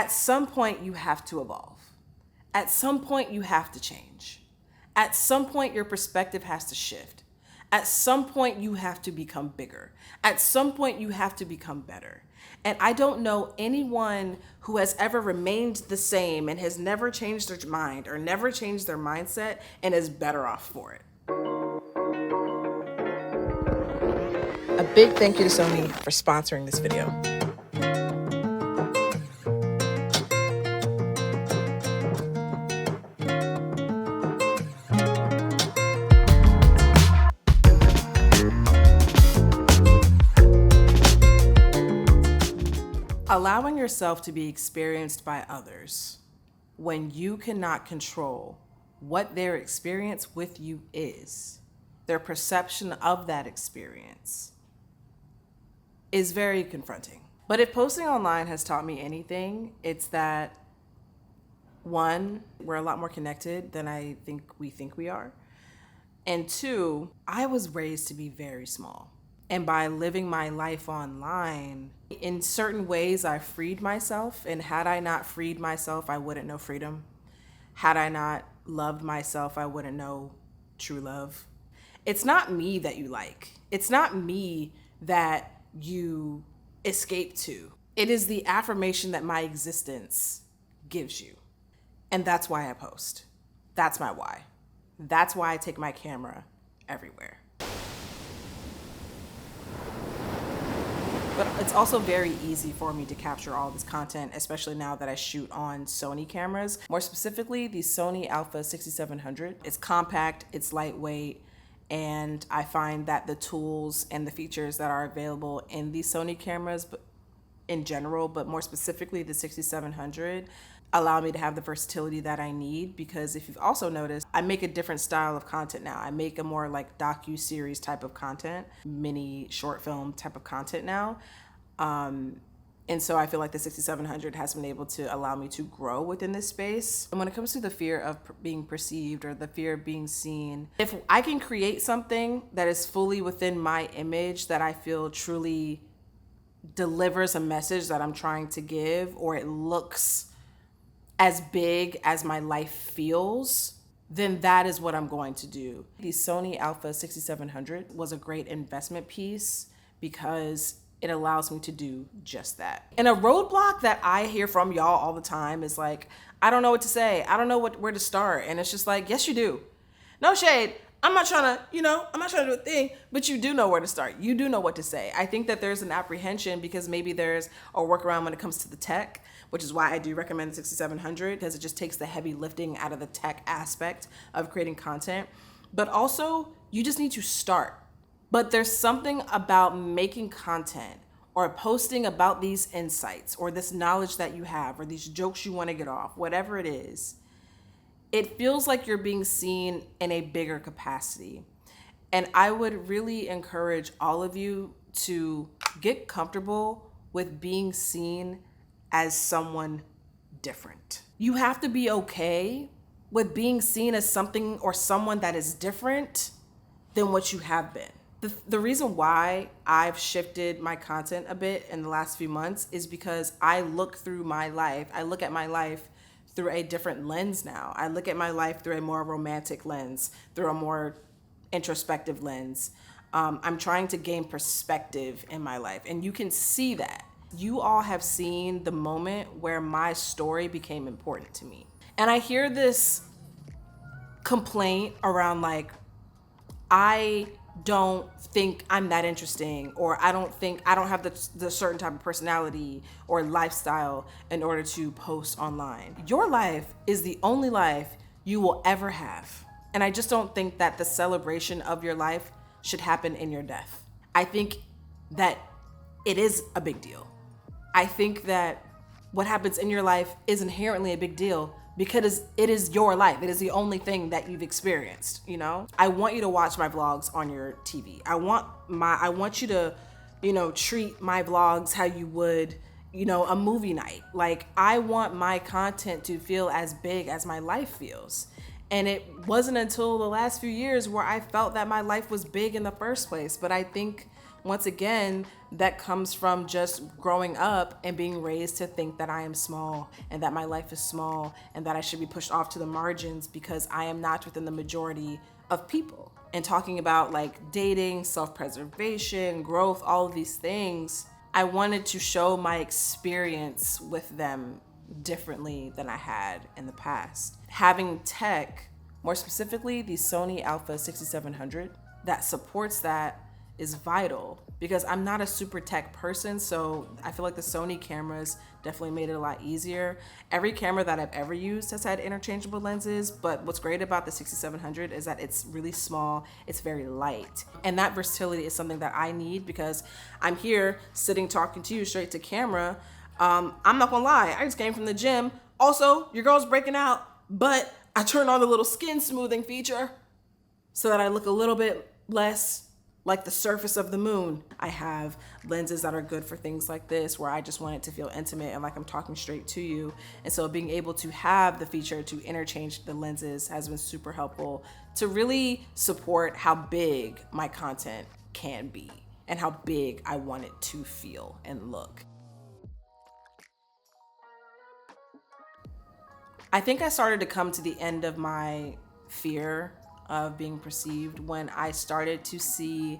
At some point, you have to evolve. At some point, you have to change. At some point, your perspective has to shift. At some point, you have to become bigger. At some point, you have to become better. And I don't know anyone who has ever remained the same and has never changed their mind or never changed their mindset and is better off for it. A big thank you to Sony for sponsoring this video. Allowing yourself to be experienced by others when you cannot control what their experience with you is, their perception of that experience, is very confronting. But if posting online has taught me anything, it's that, one, we're a lot more connected than I think we are. And two, I was raised to be very small. And by living my life online, in certain ways, I freed myself. And had I not freed myself, I wouldn't know freedom. Had I not loved myself, I wouldn't know true love. It's not me that you like. It's not me that you escape to. It is the affirmation that my existence gives you. And that's why I post. That's my why. That's why I take my camera everywhere. But it's also very easy for me to capture all this content, especially now that I shoot on Sony cameras. More specifically, the Sony Alpha 6700. It's compact, it's lightweight, and I find that the tools and the features that are available in these Sony cameras in general, but more specifically the 6700, allow me to have the versatility that I need, because if you've also noticed, I make a different style of content now. I make a more like docu-series type of content, mini short film type of content now. And so I feel like the 6700 has been able to allow me to grow within this space. And when it comes to the fear of being perceived or the fear of being seen, if I can create something that is fully within my image that I feel truly delivers a message that I'm trying to give, or it looks as big as my life feels, then that is what I'm going to do. The Sony Alpha 6700 was a great investment piece because it allows me to do just that. And a roadblock that I hear from y'all all the time is like, I don't know what to say. I don't know where to start. And it's just like, yes, you do. No shade. I'm not trying to do a thing, but you do know where to start. You do know what to say. I think that there's an apprehension because maybe there's a workaround when it comes to the tech, which is why I do recommend the 6700, because it just takes the heavy lifting out of the tech aspect of creating content. But also, you just need to start. But there's something about making content or posting about these insights or this knowledge that you have or these jokes you want to get off, whatever it is. It feels like you're being seen in a bigger capacity. And I would really encourage all of you to get comfortable with being seen as someone different. You have to be okay with being seen as something or someone that is different than what you have been. The reason why I've shifted my content a bit in the last few months is because I look at my life through a different lens now. I look at my life through a more romantic lens, through a more introspective lens. I'm trying to gain perspective in my life, and you can see that. You all have seen the moment where my story became important to me. And I hear this complaint around like, I don't think I'm that interesting, or I don't have the certain type of personality or lifestyle in order to post online. Your life is the only life you will ever have. And I just don't think that the celebration of your life should happen in your death. I think that it is a big deal. I think that what happens in your life is inherently a big deal because it is your life. It is the only thing that you've experienced, you know? I want you to watch my vlogs on your TV. I want you to, treat my vlogs how you would, a movie night. Like, I want my content to feel as big as my life feels. And it wasn't until the last few years where I felt that my life was big in the first place. But I think Once again, that comes from just growing up and being raised to think that I am small and that my life is small and that I should be pushed off to the margins because I am not within the majority of people. And talking about like dating, self-preservation, growth, all of these things, I wanted to show my experience with them differently than I had in the past. Having tech, more specifically the Sony Alpha 6700, that supports that is vital because I'm not a super tech person, so I feel like the Sony cameras definitely made it a lot easier. Every camera that I've ever used has had interchangeable lenses, but what's great about the 6700 is that it's really small, it's very light. And that versatility is something that I need because I'm here sitting talking to you straight to camera. I'm not gonna lie, I just came from the gym. Also, your girl's breaking out, but I turned on the little skin smoothing feature so that I look a little bit less like the surface of the moon. I have lenses that are good for things like this where I just want it to feel intimate and like I'm talking straight to you. And so being able to have the feature to interchange the lenses has been super helpful to really support how big my content can be and how big I want it to feel and look. I think I started to come to the end of my fear of being perceived when I started to see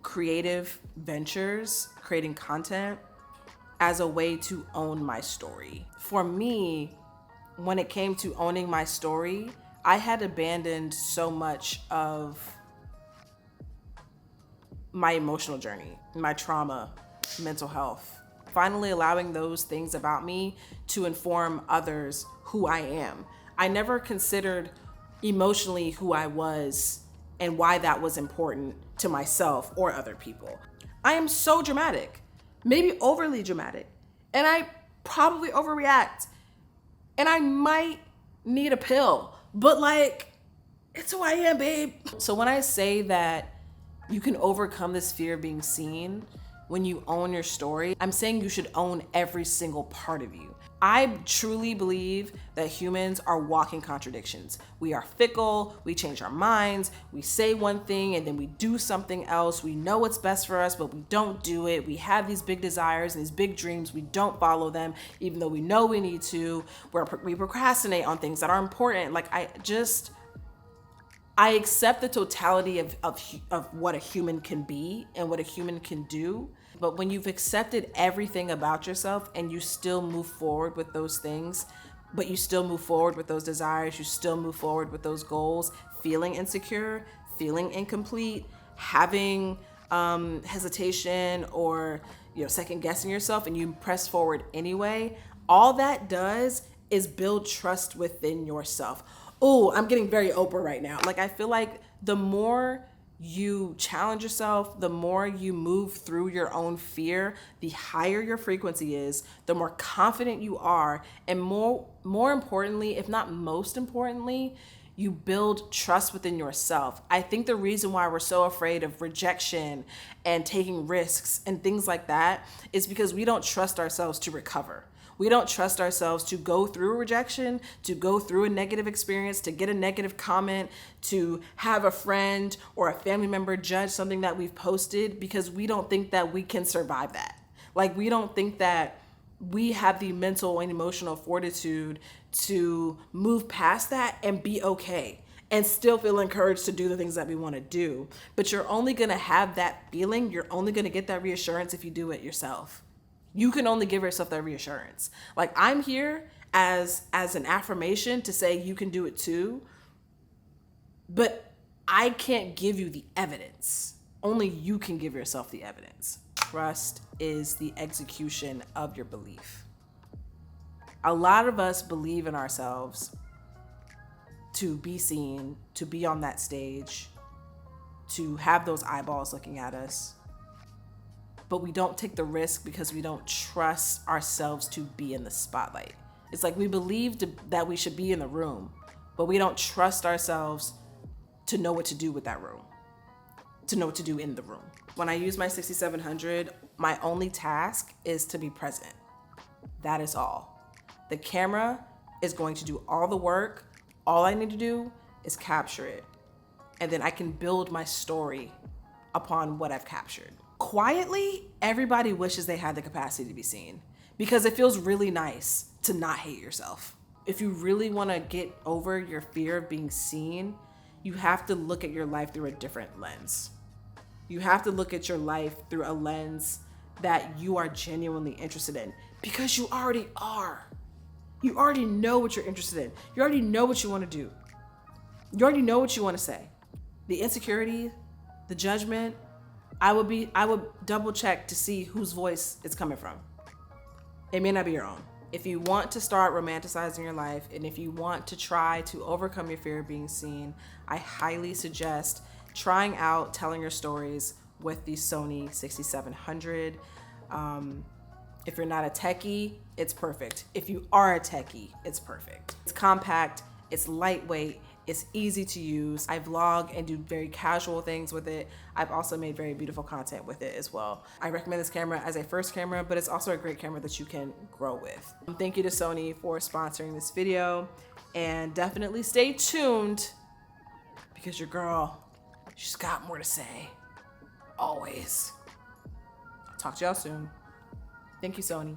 creative ventures, creating content as a way to own my story. For me, when it came to owning my story, I had abandoned so much of my emotional journey, my trauma, mental health. Finally allowing those things about me to inform others who I am. I never considered emotionally who I was and why that was important to myself or other people. I am so dramatic, maybe overly dramatic, and I probably overreact, and I might need a pill, but like, it's who I am, babe. So when I say that you can overcome this fear of being seen when you own your story, I'm saying you should own every single part of you. I truly believe that humans are walking contradictions. We are fickle, we change our minds, we say one thing and then we do something else. We know what's best for us, but we don't do it. We have these big desires and these big dreams, we don't follow them, even though we know we need to. We procrastinate on things that are important. Like I accept the totality of what a human can be and what a human can do. But when you've accepted everything about yourself and you still move forward with those things, but you still move forward with those desires, you still move forward with those goals, feeling insecure, feeling incomplete, having hesitation or second guessing yourself, and you press forward anyway, all that does is build trust within yourself. Oh, I'm getting very Oprah right now. Like, I feel like the more you challenge yourself, the more you move through your own fear, the higher your frequency is, the more confident you are, and more importantly, if not most importantly, you build trust within yourself. I think the reason why we're so afraid of rejection and taking risks and things like that is because we don't trust ourselves to recover. We don't trust ourselves to go through a rejection, to go through a negative experience, to get a negative comment, to have a friend or a family member judge something that we've posted, because we don't think that we can survive that. Like, we don't think that we have the mental and emotional fortitude to move past that and be okay and still feel encouraged to do the things that we want to do. But you're only going to have that feeling, you're only going to get that reassurance if you do it yourself. You can only give yourself that reassurance. Like, I'm here as an affirmation to say you can do it too, but I can't give you the evidence. Only you can give yourself the evidence. Trust is the execution of your belief. A lot of us believe in ourselves to be seen, to be on that stage, to have those eyeballs looking at us. But we don't take the risk because we don't trust ourselves to be in the spotlight. It's like we believe that we should be in the room, but we don't trust ourselves to know what to do with that room, to know what to do in the room. When I use my 6700, my only task is to be present. That is all. The camera is going to do all the work. All I need to do is capture it. And then I can build my story upon what I've captured. Quietly, everybody wishes they had the capacity to be seen because it feels really nice to not hate yourself. If you really want to get over your fear of being seen, you have to look at your life through a different lens. You have to look at your life through a lens that you are genuinely interested in, because you already are. You already know what you're interested in. You already know what you want to do. You already know what you want to say. The insecurity, the judgment, I would double check to see whose voice it's coming from. It may not be your own. If you want to start romanticizing your life, and if you want to try to overcome your fear of being seen, I highly suggest trying out telling your stories with the Sony 6700. If you're not a techie, it's perfect. If you are a techie, it's perfect. It's compact, it's lightweight, it's easy to use. I vlog and do very casual things with it. I've also made very beautiful content with it as well. I recommend this camera as a first camera, but it's also a great camera that you can grow with. Thank you to Sony for sponsoring this video, and definitely stay tuned because your girl, she's got more to say, always. I'll talk to y'all soon. Thank you, Sony.